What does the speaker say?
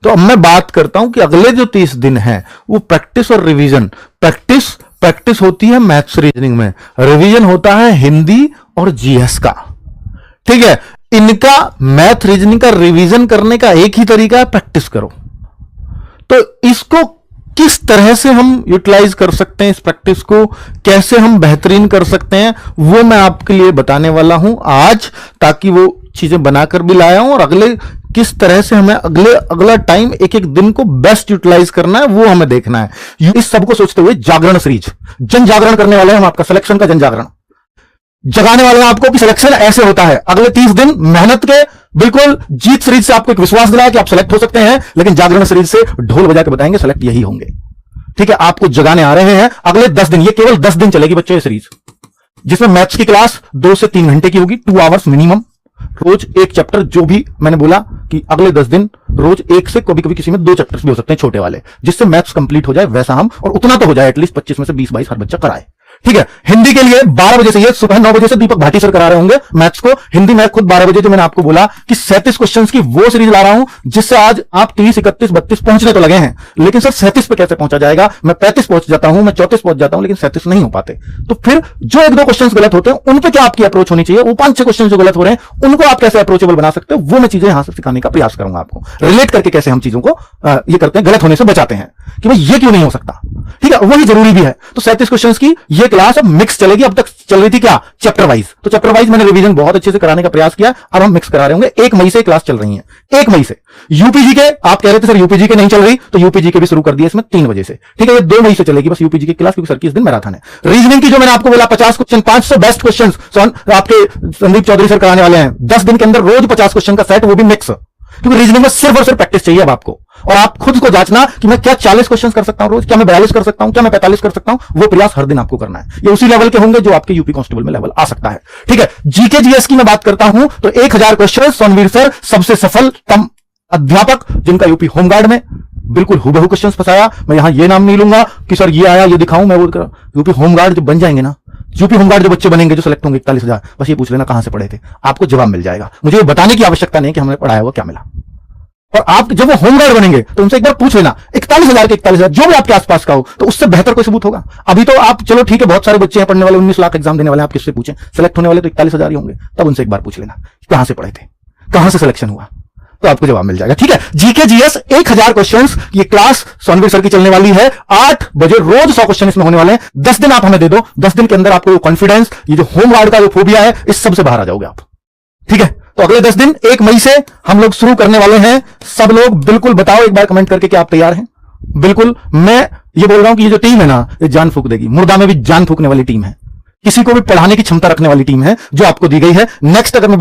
तो अब मैं बात करता हूं कि अगले जो 30 दिन हैं वो प्रैक्टिस और रिवीजन। प्रैक्टिस होती है मैथ्स रीजनिंग में, रिवीजन होता है हिंदी और जीएस का। ठीक है, इनका मैथ रीजनिंग का रिवीजन करने का एक ही तरीका है, प्रैक्टिस करो। तो इसको किस तरह से हम यूटिलाइज कर सकते हैं, इस प्रैक्टिस को कैसे हम बेहतरीन कर सकते हैं, वो मैं आपके लिए बताने वाला हूं आज, ताकि वो चीजें बनाकर भी लाया हूं और अगले किस तरह से हमें अगला टाइम एक एक दिन को बेस्ट यूटिलाइज करना है वो हमें देखना है। इस सबको सोचते हुए जागरण सीरीज, जन जागरण करने वाले हैं हम, आपका सिलेक्शन का जन जागरण जगाने वाले हैं आपको कि सिलेक्शन ऐसे होता है। अगले 30 दिन मेहनत के, बिल्कुल जीत सीरीज से आपको एक विश्वास दिलाया कि आप सेलेक्ट हो सकते हैं, लेकिन जागरण सीरीज से ढोल बजा के बताएंगे सेलेक्ट यही होंगे। ठीक है, आपको जगाने आ रहे हैं अगले 10 दिन, ये केवल 10 दिन चलेगी बच्चों ये सीरीज, जिसमें मैथ्स की क्लास 2 से 3 घंटे की होगी, 2 आवर्स मिनिमम, रोज एक चैप्टर। जो भी मैंने बोला कि अगले 10 दिन रोज एक से, कभी कभी किसी में 2 चैप्टर्स भी हो सकते हैं छोटे वाले, जिससे मैथ्स कंप्लीट हो जाए, वैसा हम, और उतना तो हो जाए एटलीस्ट 25 में से 20-22 हर बच्चा कराए। ठीक है, हिंदी के लिए 12 बजे से, ये सुबह 9 बजे से दीपक भाटी सर करा रहे होंगे मैथ्स को, हिंदी मैं खुद 12 बजे, जो मैंने आपको बोला कि 37 क्वेश्चंस की वो सीरीज ला रहा हूं, जिससे आज आप 30, 31, 32 पहुंचने तो लगे हैं, लेकिन सर 37 पे कैसे पहुंचा जाएगा? मैं 35 पहुंच जाता हूं, मैं 34 पहुंच जाता हूं, लेकिन 37 नहीं हो पाते। तो फिर जो 1-2 क्वेश्चंस गलत होते हैं उन पे क्या आपकी अप्रोच होनी चाहिए, वो 5-6 क्वेश्चन जो गलत हो रहे हैं उनको आप कैसे अप्रोचेबल बना सकते हो, वो मैं चीजें यहां से सिखाने का प्रयास करूंगा आपको, रिलेट करके कैसे हम चीजों को ये करते हैं, गलत होने से बचाते हैं कि भाई ये क्यों नहीं हो सकता। ठीक है, वही जरूरी भी है। तो 37 क्वेश्चंस की ये क्लास अब मिक्स चलेगी। अब तक चल रही थी क्या, चैप्टर वाइज, तो चैप्टर वाइज मैंने रिवीजन बहुत अच्छे से कराने का प्रयास किया, अब हम मिक्स करा रहे होंगे। 1 मई से क्लास चल रही है, 1 मई से। यूपीजी के आप कह रहे थे सर यूपीजी के नहीं चल रही, तो यूपीजी के भी शुरू कर दिए इसमें 3 बजे से। ठीक है, ये 2 मई से चलेगी बस यूपीजी की क्लास, क्योंकि सर की इस दिन मैराथन है। रीजनिंग की जो मैंने आपको बोला 50 क्वेश्चन, 500 बेस्ट क्वेश्चन आपके संदीप चौधरी सर कराने वाले हैं। 10 दिन के अंदर रोज 50 क्वेश्चन का सेट, वो भी मिक्स, क्योंकि रीजनिंग में सिर्फ और सिर्फ प्रैक्टिस चाहिए अब आपको, और आप खुद को जांचना कि मैं क्या 40 क्वेश्चन कर सकता हूं रोज, क्या मैं 42 कर सकता हूं, क्या मैं 45 कर सकता हूं, वो प्रयास हर दिन आपको करना है। ये उसी लेवल के होंगे जो आपके यूपी कांस्टेबल में लेवल आ सकता है। ठीक है, जीके जीएस की मैं बात करता हूं तो 1000 क्वेश्चन, सोनवीर सर सबसे सफलतम अध्यापक, जिनका यूपी होमगार्ड में बिल्कुल हुबहू क्वेश्चन फंसाया। मैं यहां ये नाम नहीं लूंगा कि सर ये आया ये दिखाऊं, मैं वो यूपी होमगार्ड जब बन जाएंगे ना, यूपी होमगार्ड जो बच्चे बनेंगे, जो सेलेक्ट होंगे 41,000, बस ये पूछ लेना कहां से पढ़े थे, आपको जवाब मिल जाएगा। मुझे ये बताने की आवश्यकता नहीं कि हमने पढ़ाया हुआ क्या मिला। और आप जब वो होमगार्ड बनेंगे तो उनसे एक बार पूछ लेना 41,000 के 41,000 जो भी आपके आसपास का हो, तो उससे बेहतर कोई सबूत होगा? अभी तो आप चलो ठीक है, बहुत सारे बच्चे हैं पढ़ने वाले, 19 लाख एग्जाम देने वाले, आप किससे पूछें? सेलेक्ट होने वाले तो 41,000 ही होंगे, तब उनसे एक बार पूछ लेना कहां से पढ़े थे, कहां से सिलेक्शन हुआ, तो आपको जवाब मिल जाएगा। ठीक है, जीके जीएस 1000 क्वेश्चंस, ये क्लास सोनवीर सर की चलने वाली है। 8 बजे रोज 100 क्वेश्चन इसमें होने वाले हैं। 10 दिन आप हमें दे दो, 10 दिन के अंदर आपको कॉन्फिडेंस, ये जो होमगार्ड का जो फोबिया है, इस सब से बाहर आ जाओगे आप। ठीक है, तो अगले 10 दिन 1 मई से हम लोग शुरू करने वाले हैं। सब लोग बिल्कुल बताओ एक बार कमेंट करके कि आप तैयार हैं। बिल्कुल, मैं ये बोल रहा हूं कि ये जो टीम है ना, ये जान फूंक देगी, मुर्दा में भी जान फूंकने वाली टीम है, किसी को भी पढ़ाने की क्षमता रखने वाली टीम है जो आपको दी गई है। नेक्स्ट अगर मैं